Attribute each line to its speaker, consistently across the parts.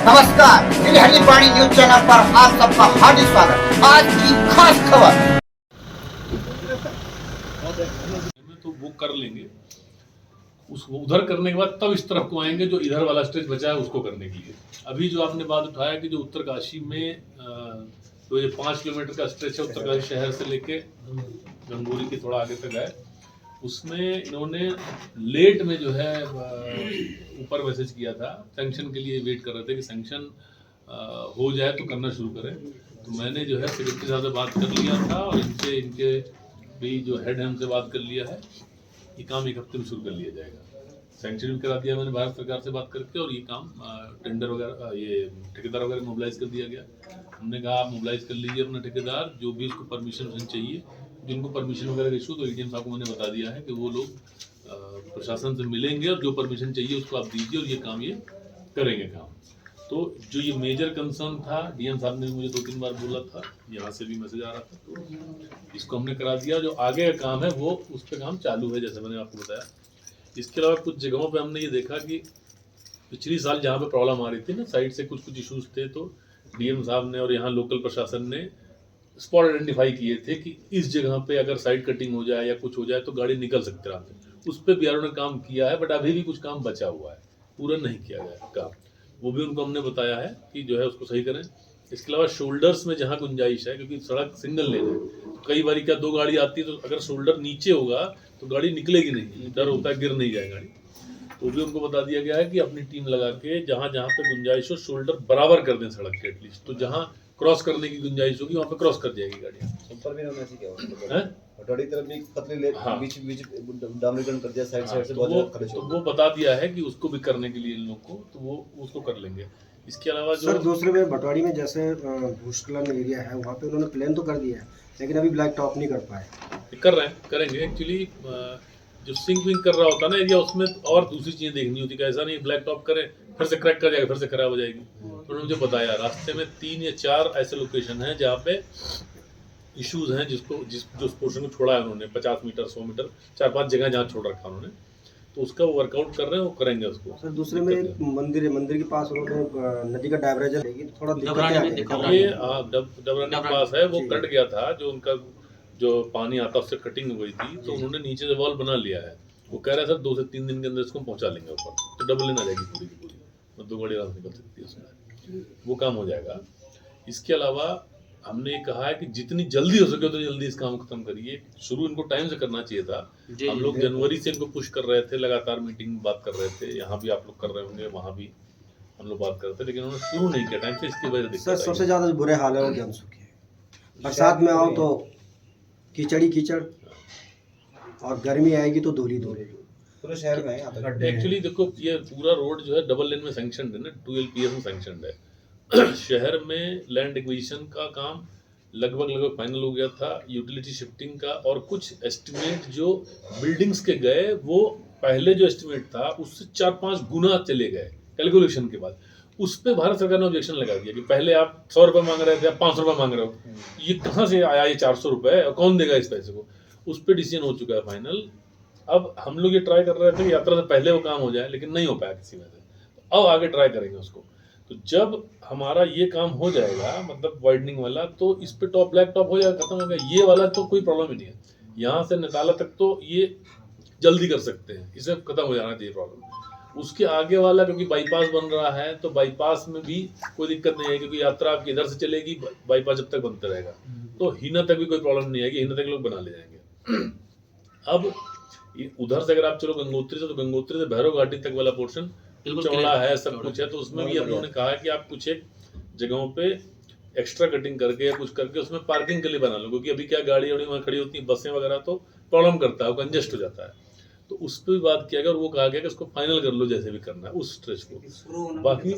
Speaker 1: नमस्कार, दिल्ली पानी news channel पर आप सबका हार्दिक स्वागत। आज की खास खबर।
Speaker 2: तो वो कर लेंगे, उसको उधर करने के बाद तब इस तरफ को आएंगे जो इधर वाला स्टेज बचा है उसको करने के लिए। अभी जो आपने बात उठाया कि जो उत्तरकाशी में तो ये 5 किलोमीटर का स्ट्रेच है उत्तरकाशी शहर से लेके गंगोरी के थोड़ा आगे तक है, उसमें इन्होंने लेट में जो है ऊपर मैसेज किया था, सैंक्शन के लिए वेट कर रहे थे कि सैंक्शन हो जाए तो करना शुरू करें। तो मैंने जो है सेक्रेटरी साहब से बात कर लिया था और इनके भी जो हेड है उनसे बात कर लिया है, ये काम एक हफ्ते में शुरू कर लिया जाएगा। सैंक्शन भी करा दिया मैंने भारत सरकार से बात करके, और ये काम टेंडर वगैरह ये ठेकेदार वगैरह मोबिलाइज कर दिया गया। हमने कहा आप मोबिलाइज कर लीजिए अपना ठेकेदार, जो भी उसको परमिशन चाहिए, जिनको परमिशन वगैरह इशू, तो एडीएम साहब को मैंने बता दिया है कि वो लोग प्रशासन से मिलेंगे और जो परमिशन चाहिए उसको आप दीजिए और ये काम ये करेंगे काम। तो जो ये मेजर कंसर्न था, डीएम साहब ने मुझे 2-3 बार बोला था, यहाँ से भी मैसेज आ रहा था, तो इसको हमने करा दिया। जो आगे का काम है वो उस पर काम चालू है, जैसे मैंने आपको बताया। इसके अलावा कुछ जगहों पे हमने ये देखा कि पिछली साल जहाँ पे प्रॉब्लम आ रही थी ना, साइड से कुछ इश्यूज थे, तो डीएम साहब ने और यहाँ लोकल प्रशासन ने स्पॉट आइडेंटिफाई किए थे कि इस जगह पे अगर साइड कटिंग हो जाए या कुछ हो जाए तो गाड़ी निकल सकते रहते। उस पर बीआरओ ने काम किया है, बट अभी भी कुछ काम बचा हुआ है, पूरा नहीं किया गया काम। वो भी उनको हमने बताया है कि जो है उसको सही करें। इसके अलावा शोल्डर्स में जहाँ गुंजाइश है, क्योंकि सड़क सिंगल लेन है, तो कई बार क्या 2 गाड़ी आती है तो अगर शोल्डर नीचे होगा तो गाड़ी निकलेगी नहीं, डर होता है गिर नहीं जाए गाड़ी। तो भी उनको बता दिया गया है कि अपनी टीम लगा के जहाँ जहाँ पे गुंजाइश हो शोल्डर बराबर कर दें सड़क के एटलीस्ट, तो जहाँ क्रॉस करने की गुंजाइश होगी वहाँ पे क्रॉस कर जाएगी गाड़ियाँ।
Speaker 3: ऊपर भी होना चाहिए है हटौड़ी तरफ भी पतली ले बीच डामरीकरण कर दिया साइड से बहुत ज्यादा खड़े
Speaker 2: तो वो बता दिया है कि उसको भी करने के लिए इन लोग को, तो वो उसको कर लेंगे। इसके अलावा जो
Speaker 4: सर दूसरे में भटवाड़ी में जैसे भूस्खलन एरिया है वहाँ पे उन्होंने प्लान तो कर दिया है, लेकिन अभी ब्लैक टॉप नहीं कर पाए।
Speaker 2: कर रहे हैं, करेंगे। एक्चुअली जो सिंक विंक कर रहा होता है ना एरिया, उसमें और दूसरी चीजें देखनी होती है। ऐसा नहीं ब्लैक टॉप करें फिर से क्रैक कर जाएगा, फिर से खराब हो जाएगी। तो उन्होंने मुझे बताया रास्ते में 3 या 4 ऐसे लोकेशन हैं जहाँ पे इश्यूज हैं, जिस पोर्शन को छोड़ा है उन्होंने 50 मीटर 100 मीटर 4-5 जगह जहाँ छोड़ रखा उन्होंने, तो उसका वो वर्कआउट कर रहे हैं, वो करेंगे उसको।
Speaker 4: सर दूसरे में मंदिर के पास उन्होंने नदी का डाइवरेजन लेकिन थोड़ा
Speaker 2: ये डबरानी के पास है, वो कट गया था, जो उनका जो पानी आता उससे कटिंग हुई थी, तो उन्होंने नीचे से वॉल बना लिया है। वो कह रहे हैं सर 2 से 3 दिन के अंदर इसको पहुंचा लेंगे ऊपर, तो डबल लेन आ जाएगी पूरी की पूरी, तो 2 गाड़ी आराम से निकल सकती है उसमें, वो काम हो जाएगा। इसके अलावा हमने कहा है कि जितनी जल्दी हो सके उतनी जल्दी इस काम को खत्म करिए। शुरू इनको टाइम से करना चाहिए था। हम लोग जनवरी से इनको पुश कर रहे थे, लगातार मीटिंग बात कर रहे थे, यहाँ भी आप लोग कर रहे होंगे, वहाँ भी हम लोग बात कर रहे थे, लेकिन उन्होंने शुरू नहीं किया टाइम से। इसकी वजह
Speaker 4: सर सबसे ज्यादा बुरे हाल है वो ज्ञानसू के, बरसात में आओ तो कीचड़ और गर्मी आएगी तो धूल
Speaker 3: पूरे शहर में यहाँ तक।
Speaker 2: एक्चुअली देखो ये पूरा रोड जो है डबल लेन में सैंक्शन है ना, 2LPS में सैंक्शन है। शहर में लैंड एक्विजिशन का काम लगभग फाइनल हो गया था, यूटिलिटी शिफ्टिंग का, और कुछ एस्टिमेट जो बिल्डिंग्स के गए वो पहले जो एस्टिमेट था उससे 4-5 गुना चले गए कैलकुलेशन के बाद। उस पर भारत सरकार ने ऑब्जेक्शन लगा दिया कि पहले आप 100 रुपये मांग रहे थे, आप 500 रुपये मांग रहे हो, ये कहाँ से आया ये 400 रुपये, और कौन देगा इस पैसे को। उस पर डिसीजन हो चुका है फाइनल। अब हम लोग ये ट्राई कर रहे थे कि यात्रा से पहले वो काम हो जाए, लेकिन नहीं हो पाया किसी वजह से, तो अब आगे ट्राई करेंगे उसको। तो जब हमारा ये काम हो जाएगा, मतलब वाइडनिंग वाला, तो इस पे टॉप ब्लैक टॉप हो जाएगा, खत्म हो गया। ये वाला तो कोई प्रॉब्लम ही नहीं है, यहाँ से नेताला तक तो ये जल्दी कर सकते हैं, इसे खत्म हो जाना चाहिए प्रॉब्लम। उसके आगे वाला क्योंकि बाईपास बन रहा है, तो बाईपास में भी कोई दिक्कत नहीं है, क्योंकि यात्रा आपकी इधर से चलेगी, बाईपास जब तक बनता रहेगा, तो हिना तक भी कोई प्रॉब्लम नहीं आएगी, हिना तक लोग बना ले जाएंगे। अब उधर से अगर आप चलो गंगोत्री से, तो गंगोत्री से भैरव घाटी तक वाला पोर्शन चौड़ा है, सब कुछ है, तो उसमें भी हम लोगों ने कहा है कि आप कुछ एक जगहों पे एक्स्ट्रा कटिंग करके या कुछ करके उसमें पार्किंग के लिए बना लो, क्योंकि अभी क्या गाड़ी वाड़ी वहाँ खड़ी होती है, बसें वगैरह, तो प्रॉब्लम करता है, वो कंजेस्ट हो जाता है। तो उस पर भी बात किया गया और वो कहा गया कि उसको फाइनल कर लो जैसे भी करना है उस स्ट्रेच को। बाकी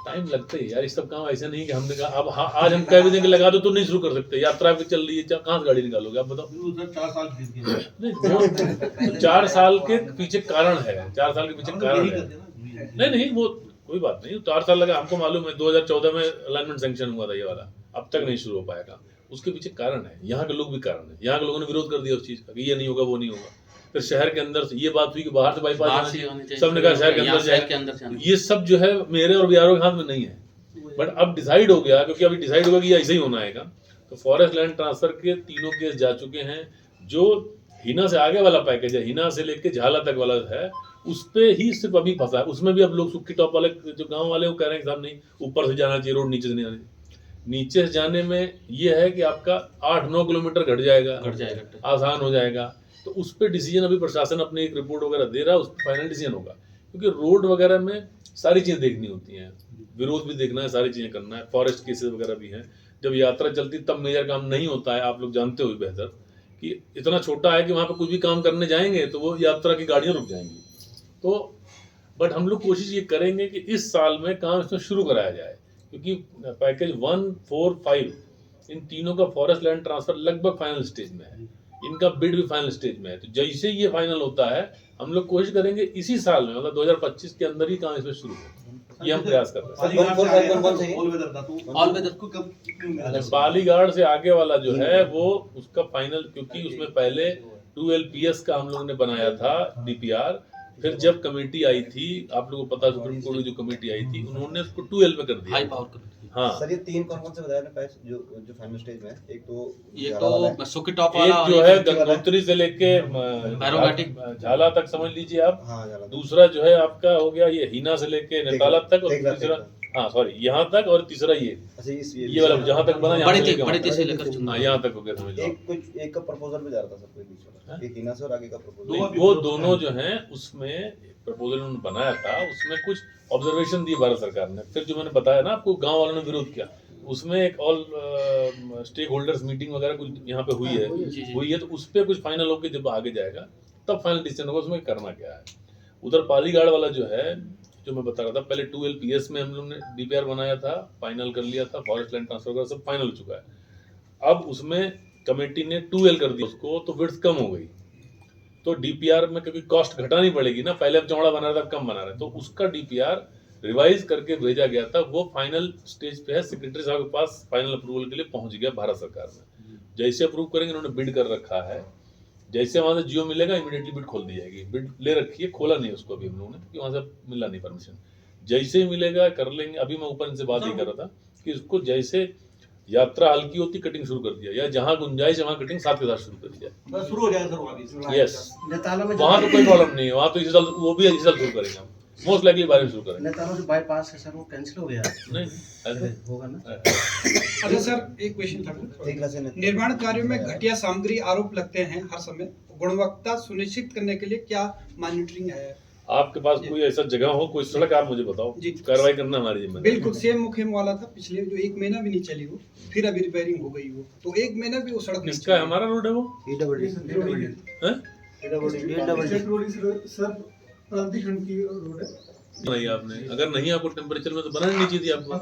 Speaker 2: टाइम लगता है यार, इस सब काम ऐसे नहीं कि हमने कहा अब हाँ आज हम कह भी देंगे लगा दो तो नहीं शुरू कर सकते। यात्रा भी चल रही है, कहाँ से गाड़ी निकालोगे आप बताओ। 4 साल के पीछे कारण है, 4 साल के पीछे कारण है। नहीं वो कोई बात नहीं, 4 साल लगा, हमको मालूम है 2014 में अलाइनमेंट सैंक्शन हुआ था ये वाला, अब तक नहीं शुरू हो पाया काम। उसके पीछे कारण है, यहाँ के लोग भी कारण है, यहाँ के लोगों ने विरोध कर दिया उस चीज का कि ये नहीं होगा वो नहीं होगा। फिर शहर के अंदर से ये बात हुई कि बाहर से बाईपास
Speaker 5: बाहर
Speaker 2: जाना
Speaker 5: से
Speaker 2: चाहिए,
Speaker 5: होनी चाहिए,
Speaker 2: सबने कहा शहर के
Speaker 5: यहाँ
Speaker 2: अंदर
Speaker 5: शहर के
Speaker 2: जाए।
Speaker 5: अंदर से आना
Speaker 2: ये सब जो है मेरे और बीआरओ के हाथ में नहीं है, बट अब डिसाइड हो गया, क्योंकि अभी डिसाइड होगा कि ये ऐसे ही होना है। तो फॉरेस्ट लैंड ट्रांसफर के तीनों केस जा चुके हैं। जो हिना से आगे वाला पैकेज है, हिना से लेके झाला तक वाला है, उस पे ही सिर्फ अभी फंसा है। उसमें भी अब लोग सुक्की टॉप वाले जो गांव वाले वो कह रहे हैं कि साहब नहीं, ऊपर से जाना चाहिए, रोड नीचे से नहीं आनी चाहिए। नीचे से जाने में ये है कि आपका 8-9 किलोमीटर घट जाएगा, आसान हो जाएगा। तो उस पर डिसीजन अभी प्रशासन अपनी एक रिपोर्ट वगैरह दे रहा है, उस पर फाइनल डिसीजन होगा। क्योंकि रोड वगैरह में सारी चीज़ें देखनी होती हैं, विरोध भी देखना है, सारी चीज़ें करना है, फॉरेस्ट केसेस वगैरह भी हैं। जब यात्रा चलती तब मेजर काम नहीं होता है, आप लोग जानते हो बेहतर कि इतना छोटा है कि वहाँ पर कुछ भी काम करने जाएंगे तो वो यात्रा की गाड़ियाँ रुक जाएंगी। तो बट हम लोग कोशिश ये करेंगे कि इस साल में काम इसमें शुरू कराया जाए, क्योंकि पैकेज 1, 4, 5 इन तीनों का फॉरेस्ट लैंड ट्रांसफर लगभग फाइनल स्टेज में है, इनका बिड भी फाइनल स्टेज में है। तो जैसे ये फाइनल होता है हम लोग कोशिश करेंगे इसी साल में, मतलब 2025 के अंदर ही काम इसमें शुरू हो, ये हम प्रयास कर रहे हैं। बालीगाड़ से आगे वाला जो है वो उसका फाइनल, क्योंकि उसमें पहले 2LPS का हम लोगों ने बनाया था DPR, फिर जब कमेटी आई थी, आप लोगों को पता, सुप्रीम कोर्ट की जो कमेटी आई थी उन्होंने उसको 2L पे कर दिया,
Speaker 5: हाई पावर कर।
Speaker 2: हाँ
Speaker 3: सर ये तीन कौन से बताया ना पैच जो फाइनल स्टेज में है? एक
Speaker 5: ये तो सुक्की टॉप वाला,
Speaker 2: एक जो है गंगोत्री से लेके
Speaker 5: भैरवघाटी
Speaker 2: झाला तक समझ लीजिए आप,
Speaker 3: हाँ ज़्यादा।
Speaker 2: दूसरा जो है आपका हो गया ये हिना से लेके नेताला तक, और तीसरा यहाँ तक, और तीसरा ये वाला जहाँ तक बना
Speaker 5: बड़े से लेकर
Speaker 2: यहाँ तक हो गया, समझ लो।
Speaker 3: एक का प्रपोजल में जा रहा था सर, कोई बीच वाला एक हिना से और आगे का प्रपोजल,
Speaker 2: वो दोनों जो हैं उसमें प्रपोजल उन्होंने बनाया था, उसमें कुछ ऑब्जर्वेशन दिए भारत सरकार ने। फिर जो मैंने बताया ना आपको, गांव वालों ने विरोध किया, उसमें एक ऑल स्टेक होल्डर्स मीटिंग वगैरह कुछ यहाँ पे हुई है, तो उस पर कुछ फाइनल होकर जब आगे जाएगा तब फाइनल डिसीजन होगा उसमें करना क्या है। उधर पालीगाड़ वाला जो है, जो मैं बता रहा था, पहले 2LPS में हम लोग ने DPR बनाया था, फाइनल कर लिया था, फॉरेस्ट लैंड ट्रांसफर का सब फाइनल हो चुका है। अब उसमें कमेटी ने 2L कर दिया उसको, तो विड्थ कम हो गई। तो DPR में क्योंकि कॉस्ट घटानी पड़ेगी ना, पहले अब चौड़ा बना रहा था, कम बना रहे, तो उसका DPR रिवाइज करके भेजा गया था, वो फाइनल स्टेज पे है, सेक्रेटरी साहब के पास फाइनल अप्रूवल के लिए पहुंच गया भारत सरकार में। जैसे अप्रूव करेंगे, उन्होंने बिड कर रखा है, जैसे वहां से जियो मिलेगा इमीडिएटली बिड खोल दी जाएगी। बिड ले रखी है, खोला नहीं उसको अभी हम लोगों ने, क्योंकि वहां से मिला नहीं परमिशन। जैसे ही मिलेगा कर लेंगे। अभी मैं ऊपर इनसे बात ही कर रहा था कि इसको जैसे यात्रा हल्की होती कटिंग शुरू कर दिया, या जहां गुंजाइश है वहां कटिंग साथ के साथ शुरू कर दिया,
Speaker 6: शुरू हो जाएगा सर।
Speaker 2: यस, वहां तो कोई प्रॉब्लम नहीं है, वहां तो इसी साल, वो भी इसी साल शुरू करेंगे हम, मोस्ट लाइकली बारिश शुरू करेंगे।
Speaker 4: नेतालों जो बाईपास है सर वो कैंसिल हो गया,
Speaker 2: नहीं ऐसे
Speaker 4: होगा ना।
Speaker 6: अच्छा सर, एक क्वेश्चन था, निर्माण कार्यों में घटिया सामग्री आरोप लगते हैं हर समय, गुणवत्ता सुनिश्चित करने के लिए क्या मॉनिटरिंग है?
Speaker 2: आपके पास कोई ऐसा जगह हो, कोई सड़क, आप मुझे बताओ, कार्रवाई करना हमारी जिम्मेदारी।
Speaker 6: बिल्कुल सेम मुखिम वाला था पिछले, जो 1 महीना भी नहीं चली वो, फिर अभी रिपेयरिंग हो गई वो, तो 1 महीना भी वो सड़क
Speaker 2: किसका है? हमारा रोड है वो, नहीं आपने, अगर नहीं आपको टेम्परेचर में तो बनानी नहीं चाहिए आपको,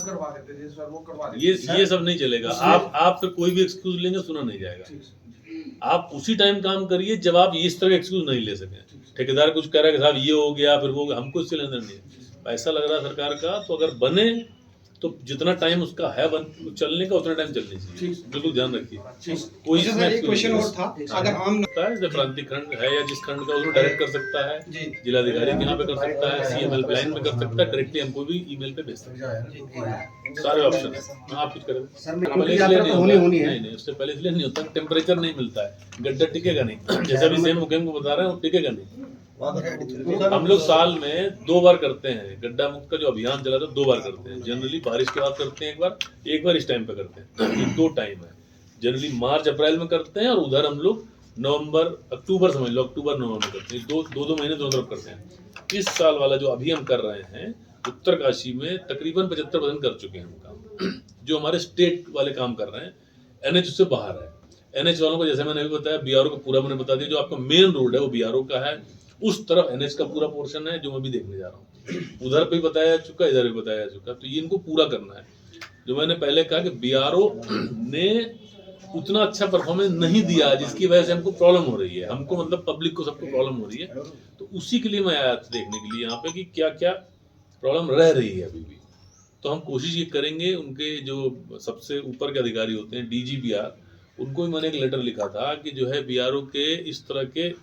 Speaker 2: ये सब नहीं चलेगा। आप फिर कोई भी एक्सक्यूज लेंगे सुना नहीं जाएगा। आप उसी टाइम काम करिए जब आप इस तरह एक्सक्यूज नहीं ले सकें। ठेकेदार कुछ कह रहा है कि साहब ये हो गया, फिर वो, हमको इससे लेना नहीं है। पैसा लग रहा है सरकार का, तो अगर बने तो जितना टाइम उसका है चलने का उतना टाइम चलनी चाहिए, बिल्कुल ध्यान रखिए। कोई
Speaker 6: एक क्वेश्चन और था, अगर आम
Speaker 2: जब क्रांति खंड है या जिस खंड का उसको डायरेक्ट कर सकता है, जिलाधिकारी के यहाँ पे कर सकता है, CM हेल्पलाइन में कर सकता है, डायरेक्टली हमको भी ईमेल पे भेज सकता है, सारे ऑप्शन है। आप कुछ करें नहीं, उससे पहले इसलिए नहीं होता, टेम्परेचर नहीं मिलता है, गड्ढा टिकेगा नहीं। जैसे अभी सेम मुकेम को बता रहे हैं, वो टिकेगा नहीं। हम लोग साल में 2 बार करते हैं, गड्ढा मुक्त का जो अभियान चला था 2 बार करते हैं। जनरली बारिश के बाद करते हैं एक बार इस टाइम पे करते हैं, ये 2 टाइम है। जनरली मार्च अप्रैल में करते हैं, और उधर हम लोग नवंबर अक्टूबर, समझ लो अक्टूबर नवंबर में करते हैं, दो महीने दोनों तरफ करते हैं। इस साल वाला जो अभी हम कर रहे हैं उत्तरकाशी में तकरीबन 75% कर चुके हैं हम काम। जो हमारे स्टेट वाले काम कर रहे हैं, NH उससे बाहर है। NH वालों को जैसे मैंने अभी बताया, BRO को पूरा मैंने बता दिया, जो आपका मेन रोड है वो BRO का है, उस तरफ NH का पूरा पोर्शन है जो मैं भी देखने जा रहा हूँ। उधर पे बताया जा चुका, इधर भी बताया जा चुका, तो ये इनको पूरा करना है। जो मैंने पहले कहा कि BRO ने उतना अच्छा परफॉर्मेंस नहीं दिया, जिसकी वजह से हमको प्रॉब्लम हो रही है, हमको मतलब पब्लिक को सबको प्रॉब्लम हो रही है। तो उसी के लिए मैं आया था देखने के लिए यहाँ पे कि क्या क्या प्रॉब्लम रह रही है अभी भी। तो हम कोशिश ये करेंगे, उनके जो सबसे ऊपर के अधिकारी होते हैं DGBR, उनको भी मैंने एक लेटर लिखा था कि जो है BRO के इस तरह के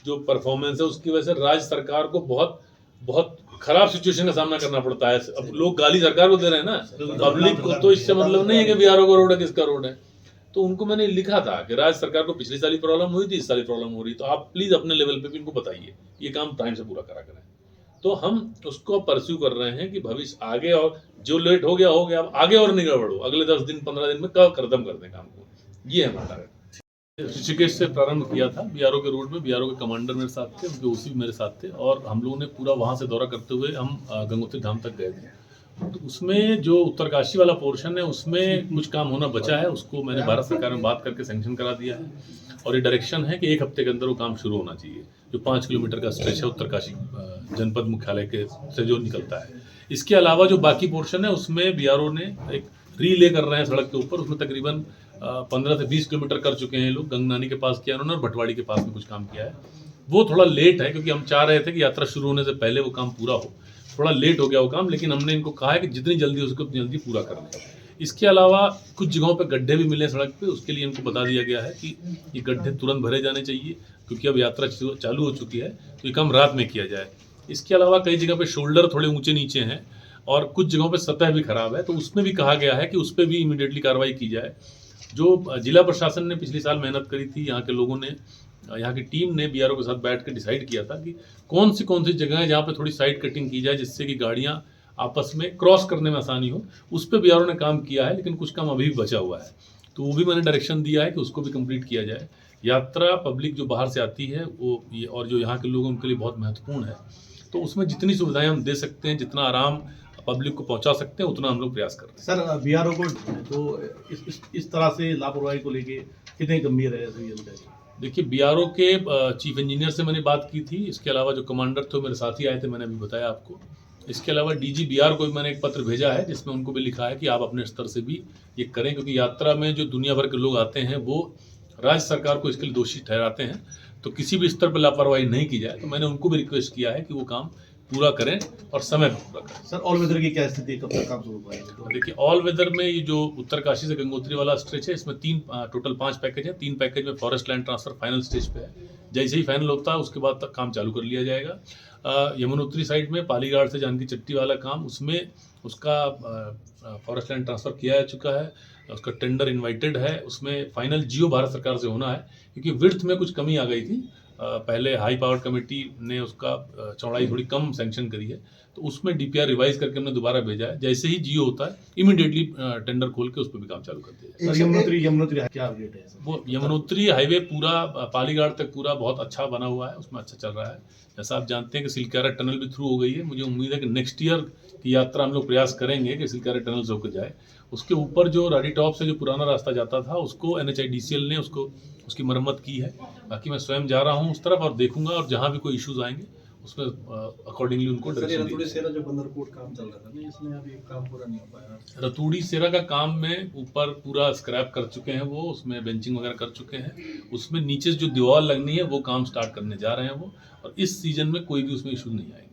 Speaker 2: जो परफॉर्मेंस है उसकी वजह से राज्य सरकार को बहुत बहुत खराब सिचुएशन का सामना करना पड़ता है। अब लोग गाली सरकार को दे रहे हैं ना, पब्लिक को तो इससे मतलब नहीं है कि बीआरओ का रोड है किसका रोड है। तो उनको मैंने लिखा था कि राज्य सरकार को पिछली साल ही प्रॉब्लम हुई थी, इस साल ही प्रॉब्लम हो रही, तो आप प्लीज अपने लेवल पे भी इनको बताइए ये काम टाइम से पूरा करा करें। तो हम उसको परस्यू कर रहे हैं कि भविष्य आगे, और जो लेट हो गया अब आगे और नहीं गड़बड़ो, अगले 10 दिन 15 दिन में कब खत्म कर दें काम को, ये है हमारा। ऋषिकेश से प्रारंभ किया था बीआरओ के रोड में, बीआरओ के कमांडर मेरे साथ थे, उनके ओसी भी मेरे साथ थे, और हम लोगों ने पूरा वहाँ से दौरा करते हुए हम गंगोत्री धाम तक गए थे। तो उसमें जो उत्तरकाशी वाला पोर्शन है उसमें कुछ काम होना बचा है, उसको मैंने भारत सरकार में बात करके सैंक्शन करा दिया है, और ये डायरेक्शन है कि 1 हफ्ते के अंदर वो काम शुरू होना चाहिए। जो 5 किलोमीटर का स्ट्रेच है उत्तरकाशी जनपद मुख्यालय के से जो निकलता है। इसके अलावा जो बाकी पोर्शन है उसमें बीआरओ ने एक रीले कर रहे हैं सड़क के ऊपर, उसमें तकरीबन 15 से 20 किलोमीटर कर चुके हैं लोग। गंगनानी के पास किया उन्होंने, और भटवाड़ी के पास में कुछ काम किया है। वो थोड़ा लेट है क्योंकि हम चाह रहे थे कि यात्रा शुरू होने से पहले वो काम पूरा हो, थोड़ा लेट हो गया वो काम, लेकिन हमने इनको कहा है कि जितनी जल्दी हो सके उतनी जल्दी पूरा कर लें। इसके अलावा कुछ जगहों पे गड्ढे भी मिले सड़क पे, उसके लिए इनको बता दिया गया है कि ये गड्ढे तुरंत भरे जाने चाहिए, क्योंकि अब यात्रा चालू हो चुकी है, तो ये काम रात में किया जाए। इसके अलावा कई जगह पे शोल्डर थोड़े ऊंचे नीचे हैं, और कुछ जगहों पे सतह भी खराब है, तो उसमें भी कहा गया है कि उस पर भी इमीडिएटली कार्रवाई की जाए। जो जिला प्रशासन ने पिछले साल मेहनत करी थी, यहाँ के लोगों ने, यहाँ की टीम ने बीआरओ के साथ बैठ के डिसाइड किया था कि कौन सी जगह है जहाँ पे थोड़ी साइड कटिंग की जाए, जिससे कि गाड़ियाँ आपस में क्रॉस करने में आसानी हो। उस पर बीआरओ ने काम किया है, लेकिन कुछ काम अभी भी बचा हुआ है, तो वो भी मैंने डायरेक्शन दिया है कि उसको भी कंप्लीट किया जाए। यात्रा पब्लिक जो बाहर से आती है वो ये, और जो यहाँ के लोग उनके लिए बहुत महत्वपूर्ण है, तो उसमें जितनी सुविधाएं हम दे सकते हैं, जितना आराम पब्लिक को पहुंचा सकते हैं, उतना हम लोग प्रयास कर रहे हैं।
Speaker 7: सर बीआरओ को तो इस तरह से लापरवाही को लेके कितने गंभीर है?
Speaker 2: देखिए, बीआरओ के चीफ इंजीनियर से मैंने बात की थी, इसके अलावा जो कमांडर थे मेरे साथ ही आए थे, मैंने अभी बताया आपको। इसके अलावा डीजी बीआर को भी मैंने एक पत्र भेजा है, जिसमें उनको भी लिखा है कि आप अपने स्तर से भी ये करें, क्योंकि यात्रा में जो दुनिया भर के लोग आते हैं वो राज्य सरकार को इसके लिए दोषी ठहराते हैं, तो किसी भी स्तर पर लापरवाही नहीं की जाए। तो मैंने उनको भी रिक्वेस्ट किया है कि वो काम पूरा करें और समय पर पूरा करें।
Speaker 7: सर ऑल वेदर की क्या स्थिति है, कब तक काम शुरू होगा?
Speaker 2: देखिए, ऑल वेदर में ये जो उत्तरकाशी से गंगोत्री वाला स्ट्रेच है, इसमें टोटल 5 पैकेज है। 3 पैकेज में forest land transfer final stage पे है। जैसे ही फाइनल होता है उसके बाद तक काम चालू कर लिया जाएगा। यमुनोत्री साइड में पालीगाड़ से जानकी चट्टी वाला काम, उसमें उसका फॉरेस्ट लैंड ट्रांसफर किया जा चुका है, उसका टेंडर इन्वाइटेड है। उसमें फाइनल जियो भारत सरकार से होना है, क्योंकि विड्थ में कुछ कमी आ गई थी। पहले हाई पावर कमेटी ने उसका चौड़ाई थोड़ी कम सैंक्शन करी है, तो उसमें डीपीआर रिवाइज करके हमने दोबारा भेजा है। जैसे ही जियो होता है इमीडिएटली टेंडर खोल के उस पर भी काम चालू कर दिया
Speaker 7: जाए। यमुनोत्री क्या अपडेट है?
Speaker 2: वो यमुनोत्री हाईवे पूरा पालीगाड़ तक पूरा बहुत अच्छा बना हुआ है, उसमें अच्छा चल रहा है। जैसा आप जानते हैं कि सिलकारा टनल भी थ्रू हो गई है। मुझे उम्मीद है कि नेक्स्ट ईयर की यात्रा हम लोग प्रयास करेंगे कि सिलकारा टनल से होकर जाए। उसके ऊपर जो राडी टॉप से जो पुराना रास्ता जाता था, उसको NHIDCL ने उसकी मरम्मत की है। बाकी मैं स्वयं जा रहा हूँ उस तरफ और देखूंगा, और जहाँ भी कोई इश्यूज आएंगे उसमें अकॉर्डिंगली उनको डायरेक्शन
Speaker 8: रतूड़ी सेरा जो बंदरकोट काम चल रहा था ना, इसमें अभी काम पूरा नहीं हो पाया।
Speaker 2: रतूड़ी सेरा का काम में ऊपर पूरा स्क्रैप कर चुके हैं वो, उसमें बेंचिंग वगैरह कर चुके हैं। उसमें नीचे जो दीवार लगनी है वो काम स्टार्ट करने जा रहे हैं वो, और इस सीजन में कोई भी उसमें इशू नहीं आएंगे।